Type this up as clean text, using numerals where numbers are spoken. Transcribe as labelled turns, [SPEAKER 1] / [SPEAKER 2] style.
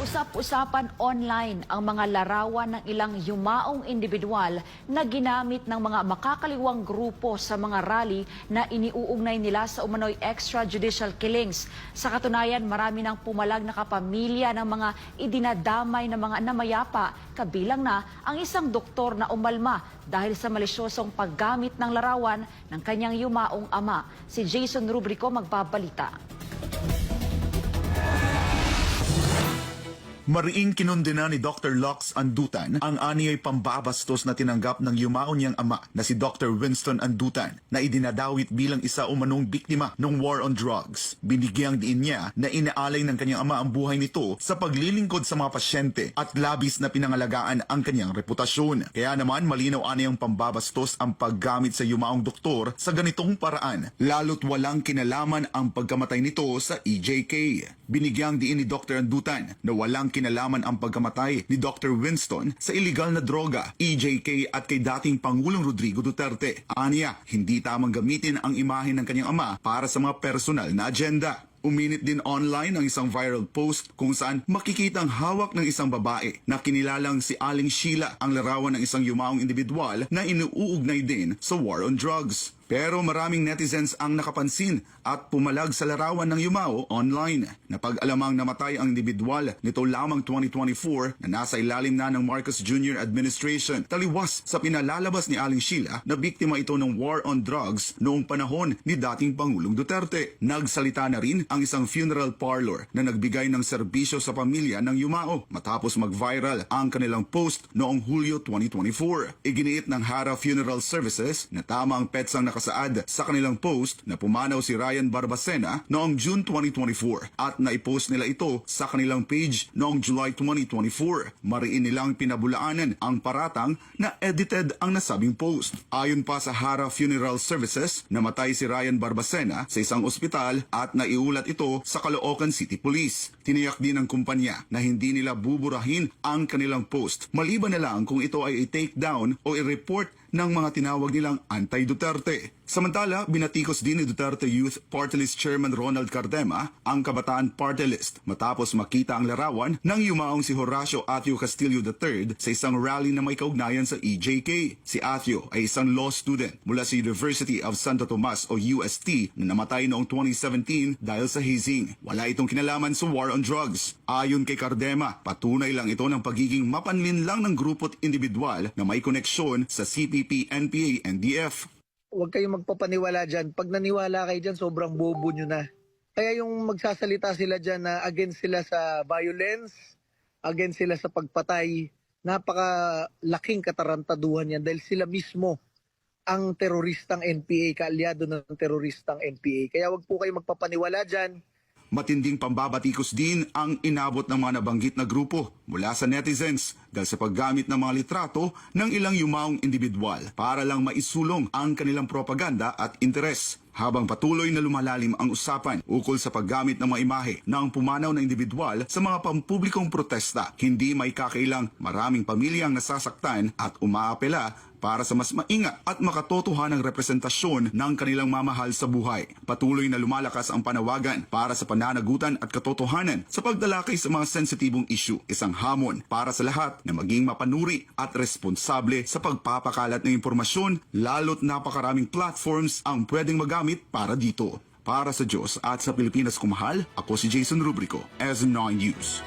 [SPEAKER 1] Nausap-usapan online ang mga larawan ng ilang yumaong individual na ginamit ng mga makakaliwang grupo sa mga rally na iniuugnay nila sa umano'y extrajudicial killings. Sa katunayan, marami ng pumalag na kapamilya ng mga idinadamay na mga namayapa, kabilang na ang isang doktor na umalma dahil sa malisyosong paggamit ng larawan ng kanyang yumaong ama. Si Jason Rubrico magbabalita.
[SPEAKER 2] Mariing kinundena ni Dr. Lux Andutan ang aniyay pambabastos na tinanggap ng yumao niyang ama na si Dr. Winston Andutan na idinadawit bilang isa umanong biktima ng war on drugs. Binigyang diin niya na inaalay ng kanyang ama ang buhay nito sa paglilingkod sa mga pasyente at labis na pinangalagaan ang kanyang reputasyon. Kaya naman malinaw aniyang pambabastos ang paggamit sa yumaong doktor sa ganitong paraan, lalo't walang kinalaman ang pagkamatay nito sa EJK. Binigyang diin ni Dr. Andutan na walang kinalaman ang pagkamatay ni Dr. Winston sa iligal na droga, EJK at kay dating Pangulong Rodrigo Duterte. Aniya, hindi tamang gamitin ang imahe ng kanyang ama para sa mga personal na agenda. Uminit din online ang isang viral post kung saan makikitang hawak ng isang babae na kinilalang si Aling Sheila ang larawan ng isang yumaong individual na inuugnay din sa war on drugs. Pero maraming netizens ang nakapansin at pumalag sa larawan ng yumao online. Napag-alamang namatay ang individual nito lamang 2024 na nasa ilalim na ng Marcos Jr. administration. Taliwas sa pinalalabas ni Aling Sheila na biktima ito ng war on drugs noong panahon ni dating Pangulong Duterte. Nagsalita na rin ang isang funeral parlor na nagbigay ng serbisyo sa pamilya ng yumao matapos mag-viral ang kanilang post noong Hulyo 2024. Iginiit ng Hara Funeral Services na tama ang petsang nakasaad sa kanilang post na pumanaw si Ryan Barbacena noong June 2024 at naipost nila ito sa kanilang page noong July 2024. Mariin nilang pinabulaanan ang paratang na edited ang nasabing post. Ayon pa sa Hara Funeral Services, namatay si Ryan Barbacena sa isang ospital at naiulat ito sa Caloocan City Police. Tiniyak din ng kumpanya na hindi nila buburahin ang kanilang post maliban na lang kung ito ay i-take down o i-report ng mga tinawag nilang anti-Duterte. Samantala, binatikos din ni Duterte Youth Party List Chairman Ronald Cardema ang Kabataan Party List matapos makita ang larawan ng yumaong si Horacio Athio Castillo III sa isang rally na may kaugnayan sa EJK. Si Athio ay isang law student mula sa University of Santo Tomas o UST na namatay noong 2017 dahil sa hazing. Wala itong kinalaman sa war on drugs. Ayon kay Cardema, patunay lang ito ng pagiging mapanlinlang ng grupo at individual na may koneksyon sa CPP, NPA, NDF.
[SPEAKER 3] Huwag kayong magpapaniwala dyan. Pag naniwala kayo dyan, sobrang bobo nyo na. Kaya yung magsasalita sila dyan na against sila sa violence, against sila sa pagpatay, napakalaking katarantaduhan yan dahil sila mismo ang teroristang NPA, kaalyado ng teroristang NPA. Kaya huwag po kayong magpapaniwala dyan.
[SPEAKER 2] Matinding pambabatikos din ang inabot ng mga nabanggit na grupo mula sa netizens dahil sa paggamit ng mga litrato ng ilang yumaong individual para lang maisulong ang kanilang propaganda at interes. Habang patuloy na lumalalim ang usapan ukol sa paggamit ng mga imahe ng pumanaw na individual sa mga pampublikong protesta, hindi may kakailang maraming pamilyang nasasaktan at umaapela para sa mas maingat at makatotohanang representasyon ng kanilang mamahal sa buhay. Patuloy na lumalakas ang panawagan para sa pananagutan at katotohanan sa pagdalakay sa mga sensitibong issue, isang hamon para sa lahat na maging mapanuri at responsable sa pagpapakalat ng impormasyon, lalo't napakaraming platforms ang pwedeng magamit para dito. Para sa Diyos at sa Pilipinas kumahal, ako si Jason Rubrico, SM9 News.